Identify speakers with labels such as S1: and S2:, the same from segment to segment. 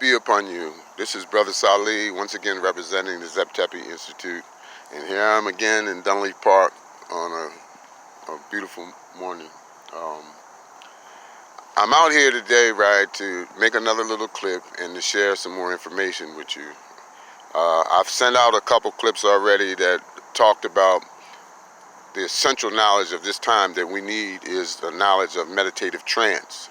S1: be upon you. This is Brother Salih, once again representing the Zep Tepe Institute. And here I am again in Dunley Park on a beautiful morning. I'm out here today, right, to make another little clip and to share some more information with you. I've sent out a couple clips already that talked about the essential knowledge of this time that we need is the knowledge of meditative trance,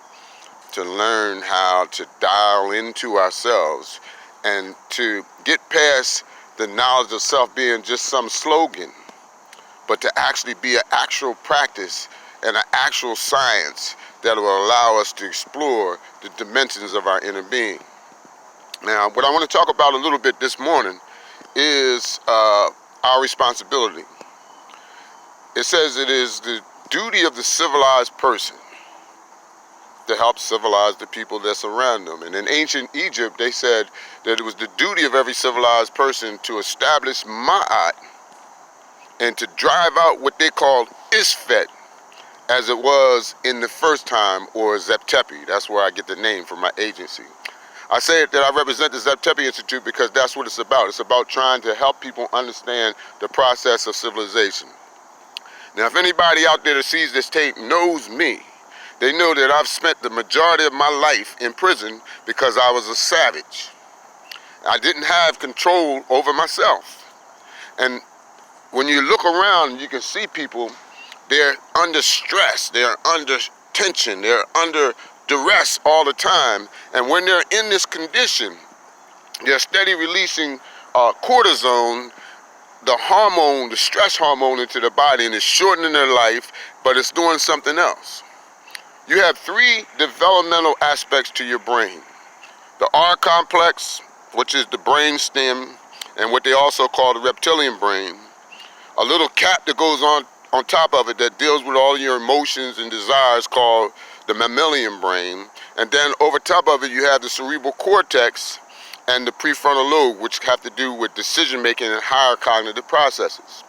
S1: to learn how to dial into ourselves and to get past the knowledge of self being just some slogan, but to actually be an actual practice and an actual science that will allow us to explore the dimensions of our inner being. Now, what I want to talk about a little bit this morning is our responsibility. It says it is the duty of the civilized person to help civilize the people that surround them. And in ancient Egypt, they said that it was the duty of every civilized person to establish Ma'at and to drive out what they called Isfet, as it was in the first time, or Zep Tepe. That's where I get the name from my agency. I say that I represent the Zep Tepe Institute because that's what it's about. It's about trying to help people understand the process of civilization. Now, if anybody out there that sees this tape knows me, they know that I've spent the majority of my life in prison because I was a savage. I didn't have control over myself. And when you look around, you can see people, they're under stress, they're under tension, they're under duress all the time. And when they're in this condition, they're steady releasing cortisone, the hormone, the stress hormone into the body, and it's shortening their life, but it's doing something else. You have three developmental aspects to your brain. The R complex, which is the brain stem, and what they also call the reptilian brain. A little cap that goes on top of it that deals with all your emotions and desires called the mammalian brain. And then over top of it, you have the cerebral cortex and the prefrontal lobe, which have to do with decision making and higher cognitive processes.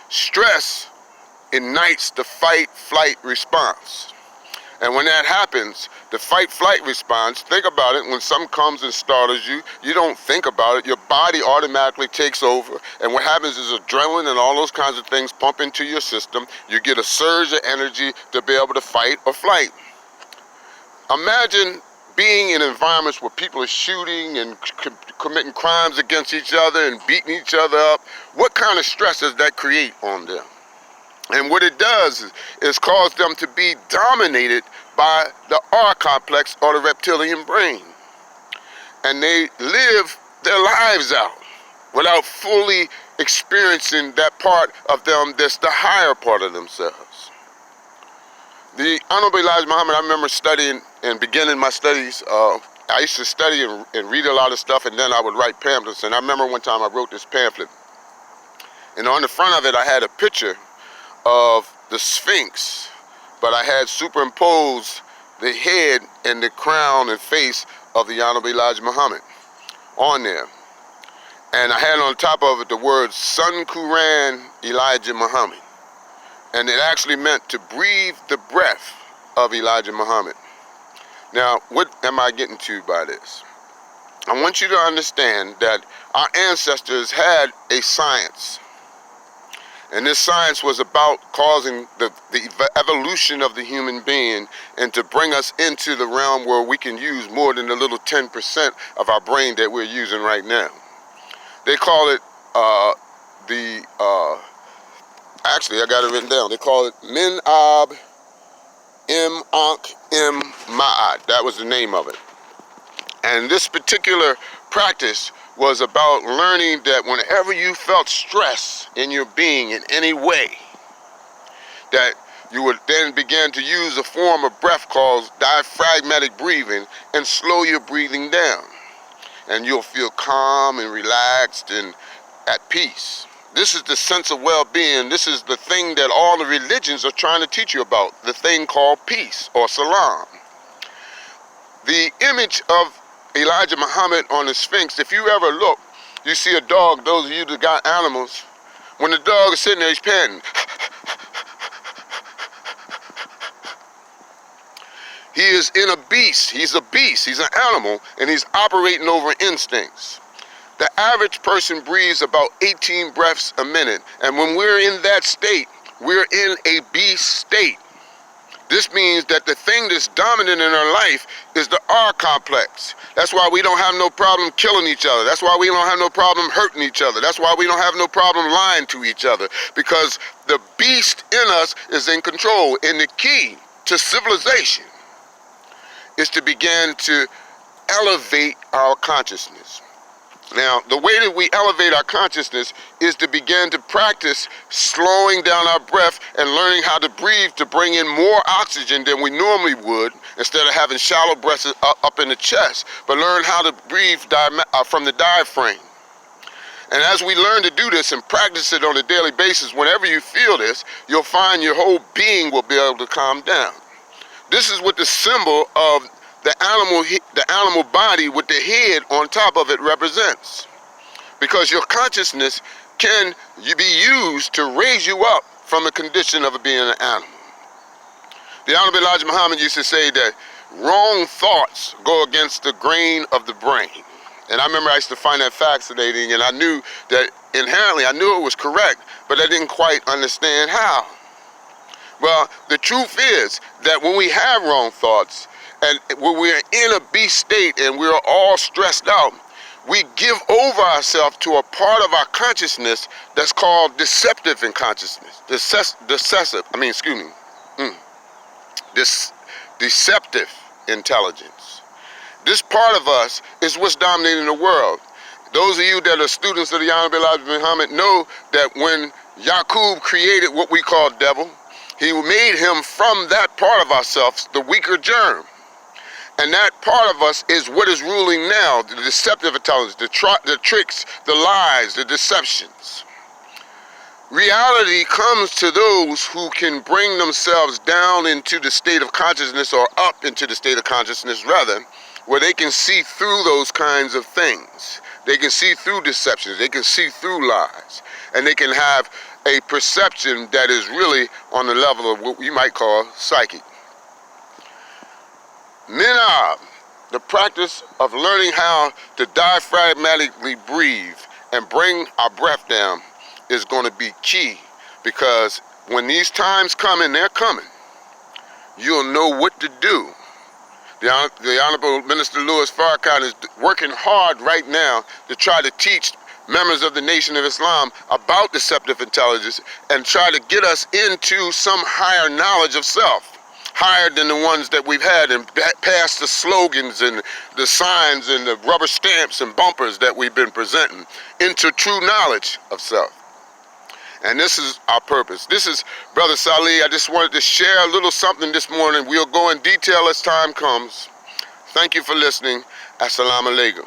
S1: Stress ignites the fight-flight response. And when that happens, the fight-flight response, think about it, when something comes and startles you, you don't think about it, your body automatically takes over, and what happens is adrenaline and all those kinds of things pump into your system. You get a surge of energy to be able to fight or flight. Imagine being in environments where people are shooting and committing crimes against each other and beating each other up. What kind of stress does that create on them? And what it does is cause them to be dominated by the R complex or the reptilian brain. And they live their lives out without fully experiencing that part of them that's the higher part of themselves. The Honorable Elijah Muhammad, I remember studying and beginning my studies. I used to study and read a lot of stuff, and then I would write pamphlets. And I remember one time I wrote this pamphlet. And on the front of it, I had a picture of the Sphinx, but I had superimposed the head and the crown and face of the Honorable Elijah Muhammad on there. And I had on top of it the words Sun Quran Elijah Muhammad. And it actually meant to breathe the breath of Elijah Muhammad. Now, what am I getting to by this? I want you to understand that our ancestors had a science. And this science was about causing the evolution of the human being and to bring us into the realm where we can use more than the little 10% of our brain that we're using right now. They call it actually I got it written down. They call it Min Ab Im Ankh Im Ma'at. That was the name of it. And this particular practice was about learning that whenever you felt stress in your being in any way, that you would then begin to use a form of breath called diaphragmatic breathing and slow your breathing down. And you'll feel calm and relaxed and at peace. This is the sense of well-being. This is the thing that all the religions are trying to teach you about, the thing called peace or salam. The image of Elijah Muhammad on the Sphinx, if you ever look, you see a dog, those of you that got animals, when the dog is sitting there, he's panting. He is in a beast. He's a beast. He's an animal, and he's operating over instincts. The average person breathes about 18 breaths a minute, and when we're in that state, we're in a beast state. This means that the thing that's dominant in our life is the R complex. That's why we don't have no problem killing each other. That's why we don't have no problem hurting each other. That's why we don't have no problem lying to each other, because the beast in us is in control. And the key to civilization is to begin to elevate our consciousness. Now, the way that we elevate our consciousness is to begin to practice slowing down our breath and learning how to breathe to bring in more oxygen than we normally would, instead of having shallow breaths up in the chest, but learn how to breathe from the diaphragm. And as we learn to do this and practice it on a daily basis, whenever you feel this, you'll find your whole being will be able to calm down. This is what the symbol of the animal body with the head on top of it represents. Because your consciousness can be used to raise you up from a condition of being an animal. The Honorable Elijah Muhammad used to say that wrong thoughts go against the grain of the brain. And I remember I used to find that fascinating, and I knew that inherently, I knew it was correct, but I didn't quite understand how. Well, the truth is that when we have wrong thoughts, and when we're in a beast state and we're all stressed out, we give over ourselves to a part of our consciousness that's called deceptive in consciousness. Deceptive intelligence. This part of us is what's dominating the world. Those of you that are students of the Honorable Elijah Muhammad know that when Yaqub created what we call devil, he made him from that part of ourselves, the weaker germ. And that part of us is what is ruling now, the deceptive intelligence, the tricks, the lies, the deceptions. Reality comes to those who can bring themselves down into the state of consciousness, or up into the state of consciousness rather, where they can see through those kinds of things. They can see through deceptions, they can see through lies, and they can have a perception that is really on the level of what you might call psychic. Minab, the practice of learning how to diaphragmatically breathe and bring our breath down, is going to be key, because when these times come, and they're coming, you'll know what to do. The Honorable Minister Louis Farrakhan is working hard right now to try to teach members of the Nation of Islam about deceptive intelligence and try to get us into some higher knowledge of self, higher than the ones that we've had, and past the slogans and the signs and the rubber stamps and bumpers that we've been presenting, into true knowledge of self. And this is our purpose. This is Brother Salih. I just wanted to share a little something this morning. We'll go in detail as time comes. Thank you for listening. Assalamu alaikum.